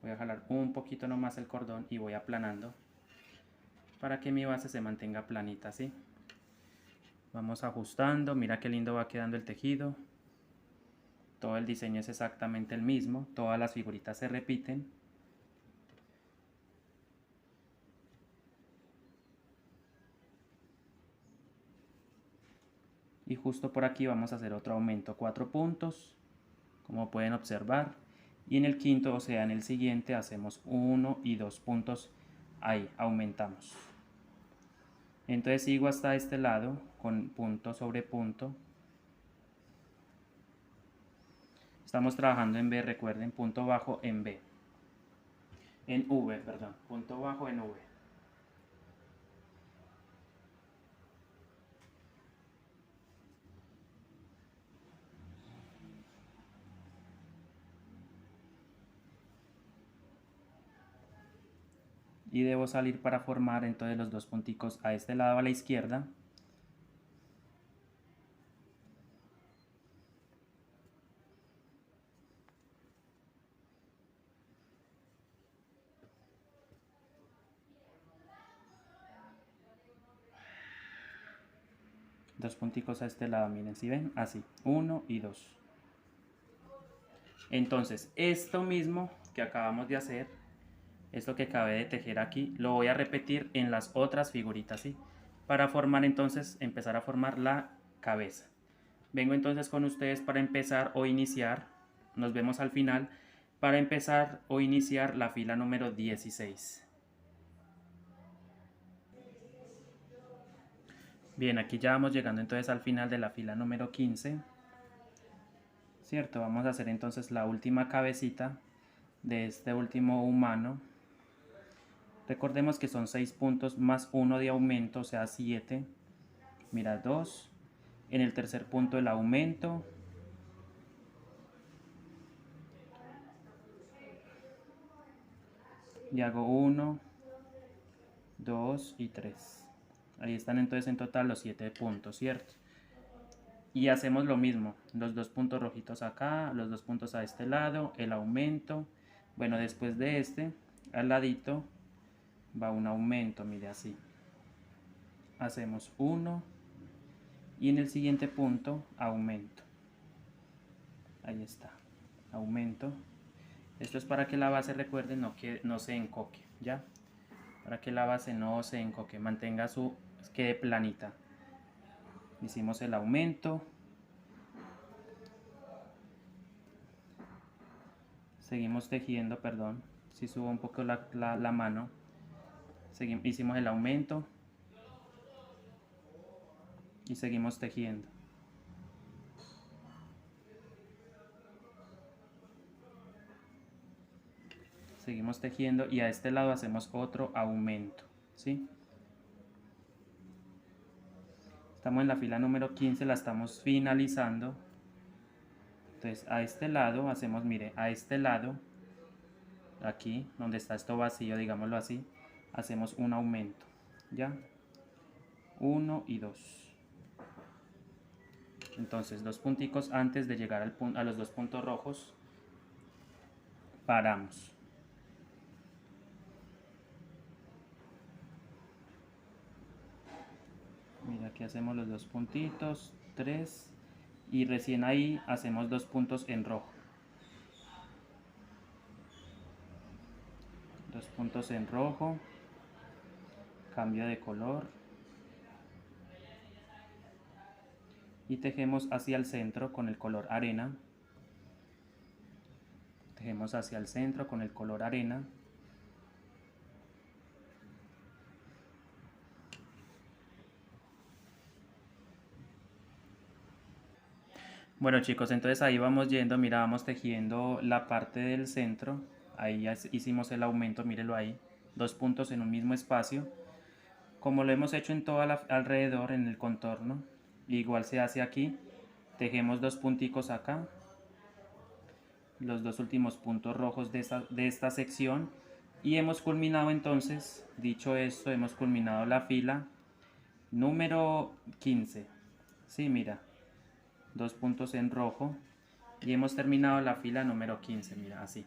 A: Voy a jalar un poquito nomás el cordón y voy aplanando para que mi base se mantenga planita, ¿sí? Vamos ajustando, mira qué lindo va quedando el tejido. Todo el diseño es exactamente el mismo, todas las figuritas se repiten. Y justo por aquí vamos a hacer otro aumento, 4 puntos, como pueden observar. Y en el quinto, o sea en el siguiente, hacemos 1 y 2 puntos, ahí aumentamos. Entonces sigo hasta este lado con punto sobre punto. Estamos trabajando en B, recuerden, punto bajo en B. En V, perdón, punto bajo en V. Y debo salir para formar entonces los dos punticos a este lado a la izquierda. Dos punticos a este lado, miren, si ven, así, 1 y 2. Entonces, esto mismo que acabamos de hacer, esto que acabé de tejer aquí, lo voy a repetir en las otras figuritas, ¿sí? Para formar entonces, empezar a formar la cabeza. Vengo entonces con ustedes para empezar o iniciar, nos vemos al final, para empezar o iniciar la fila número 16. Bien, aquí ya vamos llegando entonces al final de la fila número 15. ¿Cierto? Vamos a hacer entonces la última cabecita de este último humano. Recordemos que son 6 puntos más 1 de aumento, o sea 7. Mira, 2. En el tercer punto el aumento. Y hago 1, 2 y 3. Ahí están entonces en total los 7 puntos, ¿cierto? Y hacemos lo mismo, los dos puntos rojitos acá, los dos puntos a este lado, el aumento. Bueno, después de este, al ladito, va un aumento, mire así. Hacemos 1 y en el siguiente punto, aumento. Ahí está, aumento. Esto es para que la base, recuerden, no se encoque, ¿ya? Para que la base no se encoque, mantenga quede planita. Hicimos el aumento. Seguimos tejiendo, perdón, si subo un poco la mano. Hicimos el aumento. Y seguimos tejiendo. Seguimos tejiendo y a este lado hacemos otro aumento, ¿sí? Estamos en la fila número 15, la estamos finalizando. Entonces a este lado hacemos, mire, a este lado, aquí donde está esto vacío, digámoslo así, hacemos un aumento, ¿ya? 1 y 2. Entonces 2 punticos antes de llegar a los 2 puntos rojos, paramos. Mira, aquí hacemos los 2 puntitos, 3, y recién ahí hacemos 2 puntos en rojo. 2 puntos en rojo, cambio de color y tejemos hacia el centro con el color arena. Tejemos hacia el centro con el color arena. Bueno chicos, entonces ahí vamos yendo, mira, vamos tejiendo la parte del centro. Ahí ya hicimos el aumento, mírelo ahí, 2 puntos en un mismo espacio. Como lo hemos hecho en todo alrededor, en el contorno, igual se hace aquí. Tejemos 2 punticos acá, los 2 últimos puntos rojos de esta sección. Y hemos culminado entonces, dicho esto, hemos culminado la fila número 15. Sí, mira, 2 puntos en rojo y hemos terminado la fila número 15, mira, así.